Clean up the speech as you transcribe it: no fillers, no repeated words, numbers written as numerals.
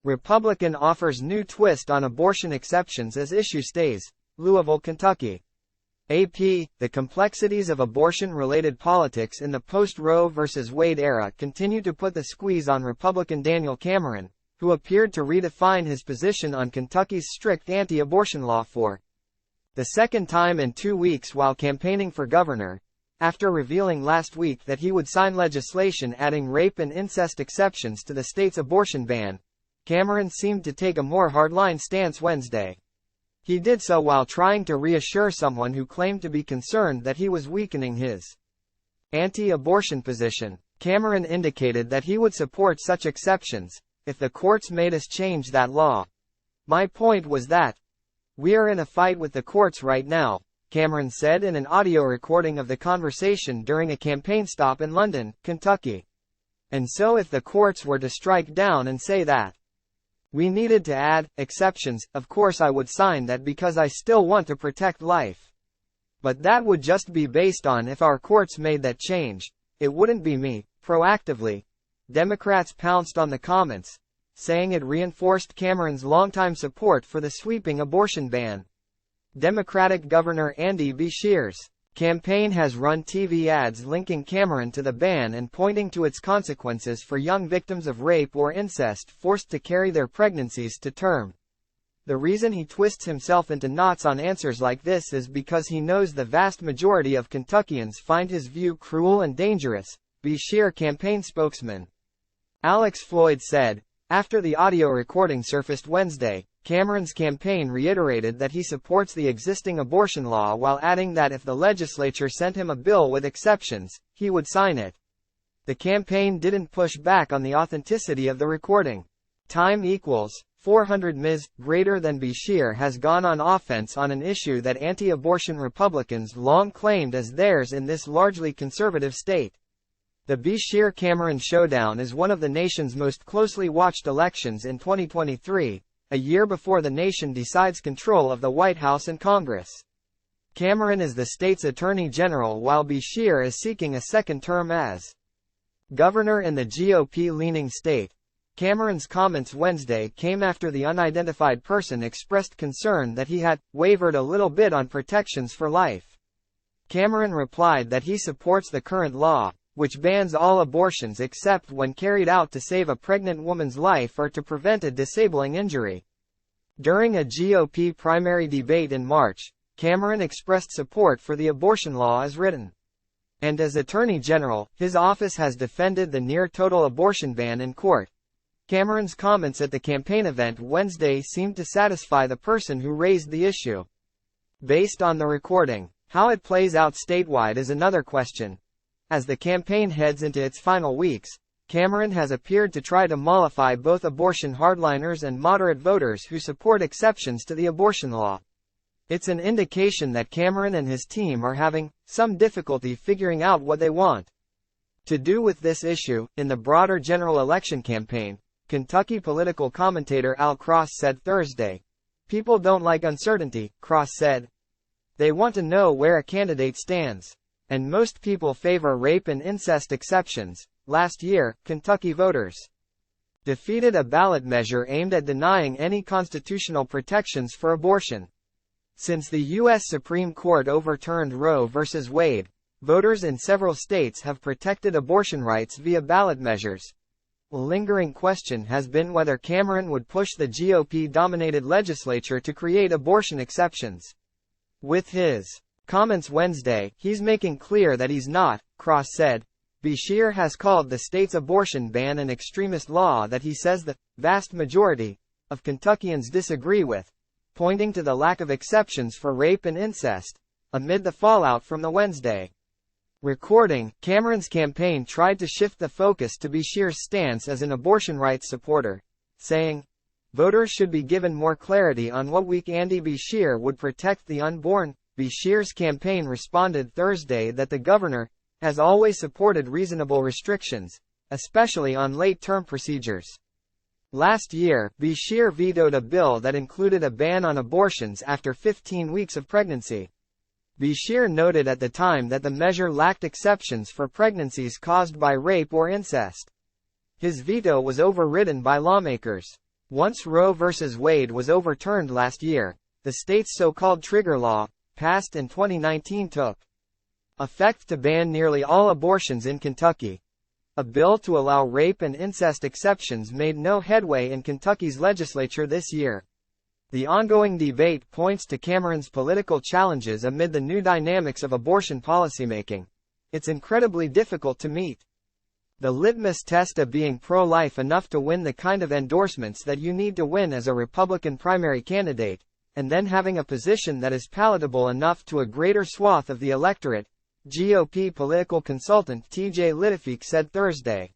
Republican offers new twist on abortion exceptions as issue stays. Louisville, Kentucky. AP, the complexities of abortion-related politics in the post-Roe v. Wade era continue to put the squeeze on Republican Daniel Cameron, who appeared to redefine his position on Kentucky's strict anti-abortion law for the second time in 2 weeks while campaigning for governor, after revealing last week that he would sign legislation adding rape and incest exceptions to the state's abortion ban. Cameron seemed to take a more hardline stance Wednesday. He did so while trying to reassure someone who claimed to be concerned that he was weakening his anti-abortion position. Cameron indicated that he would support such exceptions if the courts made us change that law. "My point was that we're in a fight with the courts right now," Cameron said in an audio recording of the conversation during a campaign stop in London, Kentucky. "And so if the courts were to strike down and say that we needed to add exceptions, of course I would sign that because I still want to protect life. But that would just be based on if our courts made that change. It wouldn't be me, proactively." Democrats pounced on the comments, saying it reinforced Cameron's longtime support for the sweeping abortion ban. Democratic Governor Andy Beshear's campaign has run TV ads linking Cameron to the ban and pointing to its consequences for young victims of rape or incest forced to carry their pregnancies to term. "The reason he twists himself into knots on answers like this is because he knows the vast majority of Kentuckians find his view cruel and dangerous," Beshear campaign spokesman Alex Floyd said. After the audio recording surfaced Wednesday, Cameron's campaign reiterated that he supports the existing abortion law while adding that if the legislature sent him a bill with exceptions, he would sign it. The campaign didn't push back on the authenticity of the recording. Time equals 400 Ms. greater than Beshear has gone on offense on an issue that anti-abortion Republicans long claimed as theirs in this largely conservative state. The Beshear-Cameron showdown is one of the nation's most closely watched elections in 2023, a year before the nation decides control of the White House and Congress. Cameron is the state's attorney general while Beshear is seeking a second term as governor in the GOP-leaning state. Cameron's comments Wednesday came after the unidentified person expressed concern that he had wavered a little bit on protections for life. Cameron replied that he supports the current law, which bans all abortions except when carried out to save a pregnant woman's life or to prevent a disabling injury. During a GOP primary debate in March, Cameron expressed support for the abortion law as written. And as Attorney General, his office has defended the near-total abortion ban in court. Cameron's comments at the campaign event Wednesday seemed to satisfy the person who raised the issue. Based on the recording, how it plays out statewide is another question. As the campaign heads into its final weeks, Cameron has appeared to try to mollify both abortion hardliners and moderate voters who support exceptions to the abortion law. It's an indication that Cameron and his team are having some difficulty figuring out what they want to do with this issue. In the broader general election campaign, Kentucky political commentator Al Cross said Thursday, "People don't like uncertainty," Cross said. "They want to know where a candidate stands. And most people favor rape and incest exceptions." Last year, Kentucky voters defeated a ballot measure aimed at denying any constitutional protections for abortion. Since the U.S. Supreme Court overturned Roe v. Wade, voters in several states have protected abortion rights via ballot measures. A lingering question has been whether Cameron would push the GOP-dominated legislature to create abortion exceptions. With his comments Wednesday, he's making clear that he's not, Cross said. Beshear has called the state's abortion ban an extremist law that he says the vast majority of Kentuckians disagree with, pointing to the lack of exceptions for rape and incest. Amid the fallout from the Wednesday recording, Cameron's campaign tried to shift the focus to Beshear's stance as an abortion rights supporter, saying, "Voters should be given more clarity on what week Andy Beshear would protect the unborn." Beshear's campaign responded Thursday that the governor has always supported reasonable restrictions, especially on late-term procedures. Last year, Beshear vetoed a bill that included a ban on abortions after 15 weeks of pregnancy. Beshear noted at the time that the measure lacked exceptions for pregnancies caused by rape or incest. His veto was overridden by lawmakers. Once Roe v. Wade was overturned last year, the state's so-called trigger law, passed in 2019, took effect to ban nearly all abortions in Kentucky. A bill to allow rape and incest exceptions made no headway in Kentucky's legislature this year. The ongoing debate points to Cameron's political challenges amid the new dynamics of abortion policymaking. It's incredibly difficult to meet the litmus test of being pro-life enough to win the kind of endorsements that you need to win as a Republican primary candidate, and then having a position that is palatable enough to a greater swath of the electorate, GOP political consultant T.J. Littifeek said Thursday.